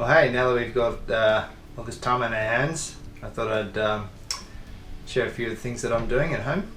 Well, hey, now that we've got all this time on our hands, I thought I'd share a few of the things that I'm doing at home.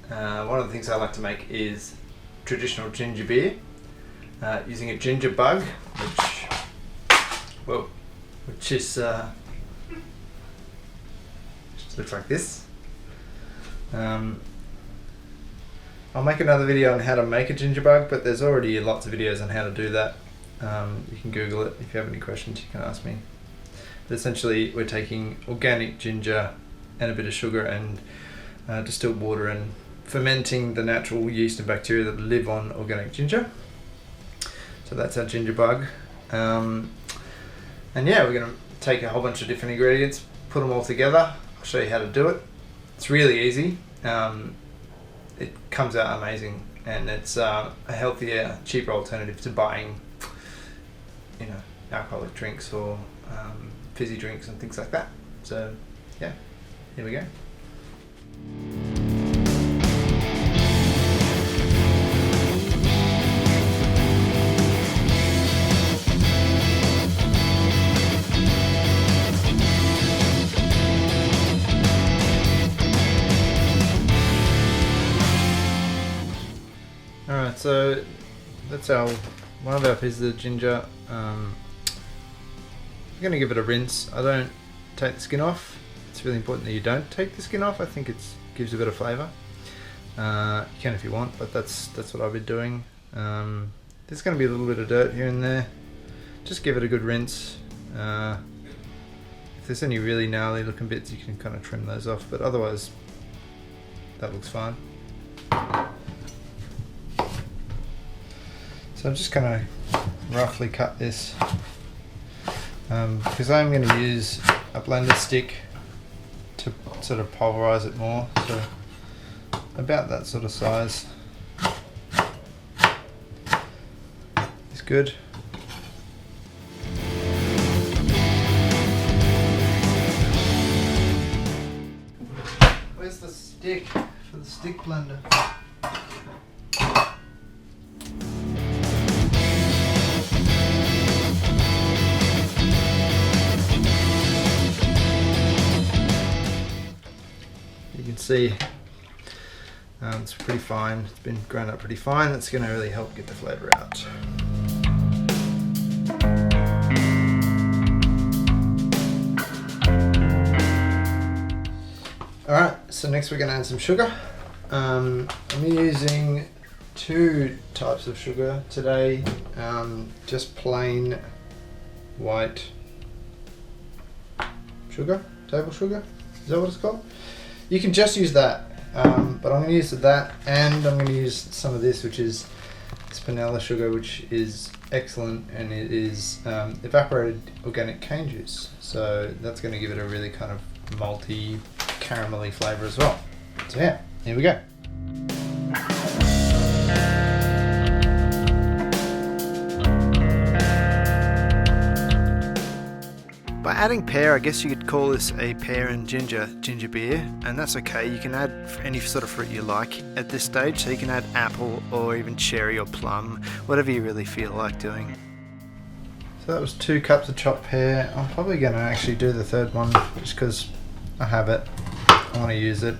One of the things I like to make is traditional ginger beer using a ginger bug, which is just looks like this. I'll make another video on how to make a ginger bug, but there's already lots of videos on how to do that. You can Google it. If you have any questions, you can ask me. But essentially, we're taking organic ginger and a bit of sugar and distilled water and fermenting the natural yeast and bacteria that live on organic ginger. So that's our ginger bug. And yeah, we're going to take a whole bunch of different ingredients, put them all together. I'll show you how to do it. It's really easy. It comes out amazing, and it's a healthier, cheaper alternative to buying, alcoholic drinks or fizzy drinks and things like that. So yeah, here we go. Alright, so that's one of our pieces of ginger. I'm going to give it a rinse. I don't take the skin off. It's really important that you don't take the skin off. I think it gives a bit of flavour. You can if you want, but that's what I've been doing. There's going to be a little bit of dirt here and there. Just give it a good rinse. If there's any really gnarly looking bits, you can kind of trim those off, but otherwise that looks fine. So I'm just going to roughly cut this because I'm going to use a blender stick to sort of pulverize it more, so about that sort of size is good. Where's the stick for the stick blender? See, it's pretty fine. It's been ground up pretty fine. That's going to really help get the flavour out. Alright, so next we're going to add some sugar. I'm using two types of sugar today. Just plain white sugar, table sugar. Is that what it's called? You can just use that, but I'm going to use that, and I'm going to use some of this, which is spinella sugar, which is excellent, and it is evaporated organic cane juice. So that's going to give it a really kind of malty, caramelly flavour as well. So yeah, here we go. By adding pear, I guess you could call this a pear and ginger beer, and that's okay. You can add any sort of fruit you like at this stage, so you can add apple or even cherry or plum, whatever you really feel like doing. So that was 2 cups of chopped pear. I'm probably going to actually do the third one just because I have it. I want to use it.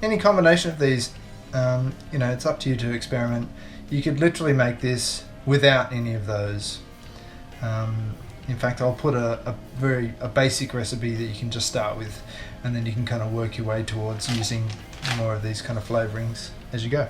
Any combination of these, it's up to you to experiment. You could literally make this without any of those. In fact, I'll put a basic recipe that you can just start with, and then you can kind of work your way towards using more of these kind of flavorings as you go.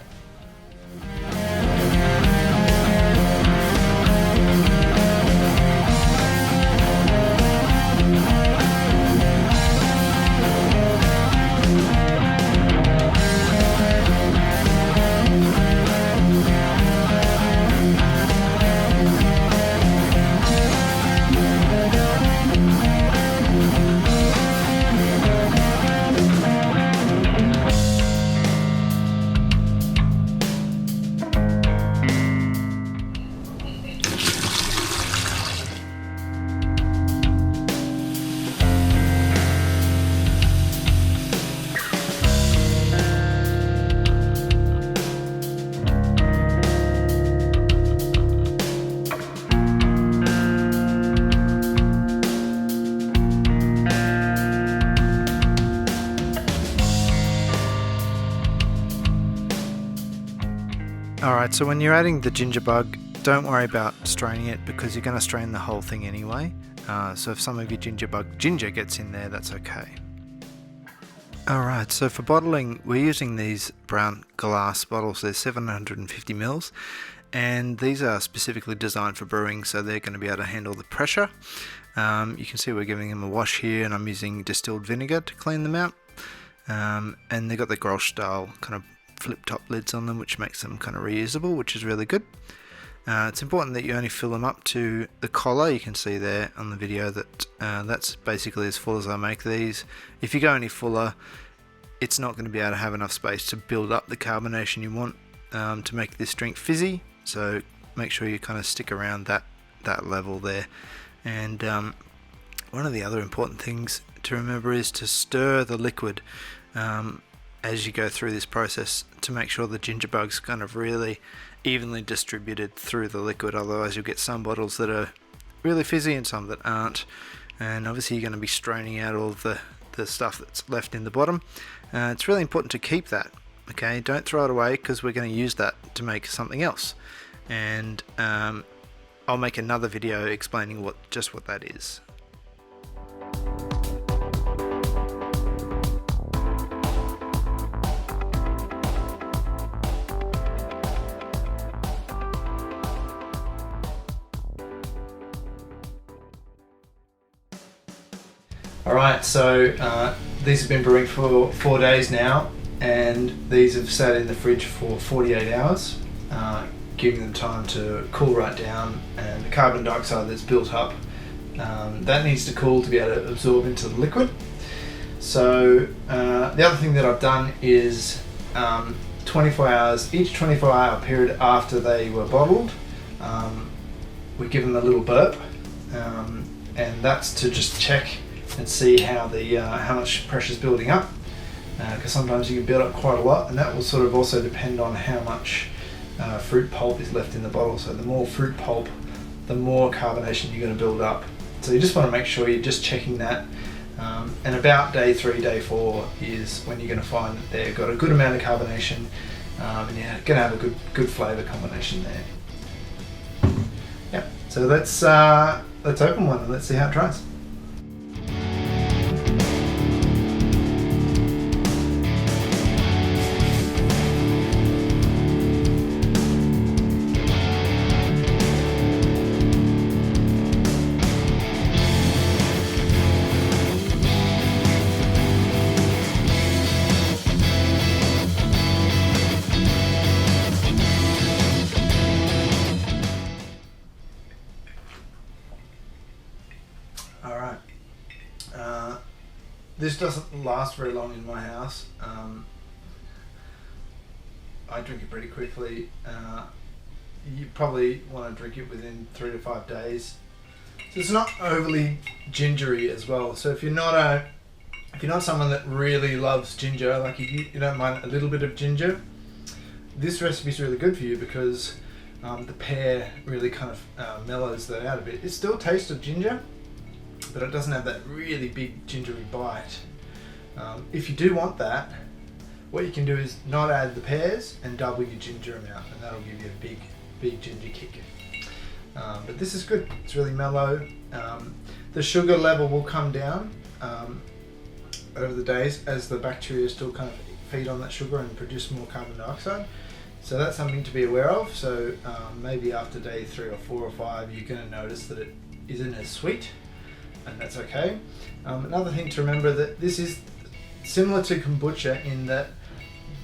Alright, so when you're adding the ginger bug, don't worry about straining it because you're going to strain the whole thing anyway. So if some of your ginger gets in there, that's okay. Alright, so for bottling, we're using these brown glass bottles. They're 750 mils, and these are specifically designed for brewing, so they're going to be able to handle the pressure. You can see we're giving them a wash here, and I'm using distilled vinegar to clean them out. And they've got the Grolsch style kind of flip top lids on them, which makes them kind of reusable, which is really good. It's important that you only fill them up to the collar. You can see there on the video that that's basically as full as I make these. If you go any fuller, it's not going to be able to have enough space to build up the carbonation you want to make this drink fizzy. So make sure you kind of stick around that level there. And one of the other important things to remember is to stir the liquid as you go through this process to make sure the ginger bug's kind of really evenly distributed through the liquid. Otherwise you'll get some bottles that are really fizzy and some that aren't, and obviously you're going to be straining out all of the stuff that's left in the bottom. It's really important to keep that, okay? Don't throw it away because we're going to use that to make something else, and I'll make another video explaining just what that is. Alright, so these have been brewing for 4 days now, and these have sat in the fridge for 48 hours, giving them time to cool right down, and the carbon dioxide that's built up, that needs to cool to be able to absorb into the liquid. So the other thing that I've done is 24 hours, each 24-hour period after they were bottled, we give them a little burp, and that's to just check and see how much pressure is building up, because sometimes you can build up quite a lot, and that will sort of also depend on how much fruit pulp is left in the bottle. So the more fruit pulp, the more carbonation you're going to build up. So you just want to make sure you're just checking that, and about day 3, day 4 is when you're going to find that they've got a good amount of carbonation, and you're going to have a good flavour combination there. Yeah, so let's open one and let's see how it tries. Alright, this doesn't last very long in my house. I drink it pretty quickly. You probably want to drink it within 3 to 5 days. So it's not overly gingery as well. So if you're not someone that really loves ginger, like you don't mind a little bit of ginger, this recipe is really good for you because the pear really kind of mellows that out a bit. It still tastes of ginger, but it doesn't have that really big gingery bite. If you do want that, what you can do is not add the pears and double your ginger amount, and that'll give you a big ginger kick. But this is good. It's really mellow. The sugar level will come down over the days as the bacteria still kind of feed on that sugar and produce more carbon dioxide. So that's something to be aware of. So maybe after day 3 or 4 or 5, you're going to notice that it isn't as sweet, and that's okay. Another thing to remember, that this is similar to kombucha in that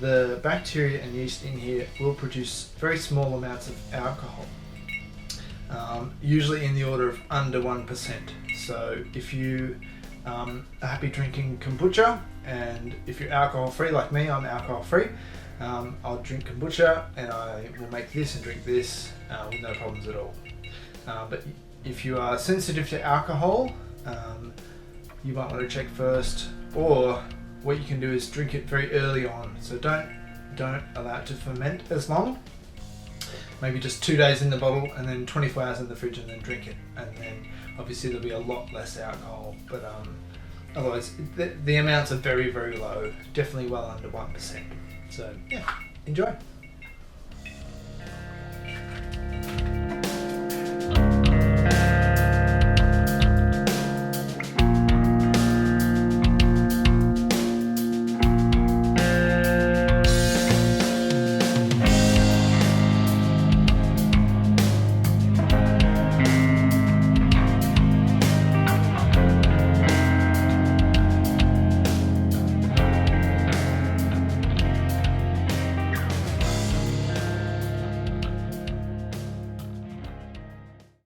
the bacteria and yeast in here will produce very small amounts of alcohol, usually in the order of under 1%. So if you are happy drinking kombucha, and if you're alcohol free like me, I'm alcohol free, I'll drink kombucha and I will make this and drink this with no problems at all. But if you are sensitive to alcohol, you might want to check first, or what you can do is drink it very early on. So don't allow it to ferment as long. Maybe just 2 days in the bottle and then 24 hours in the fridge and then drink it, and then obviously there'll be a lot less alcohol, but otherwise the amounts are very, very low, definitely well under 1%. So yeah, enjoy.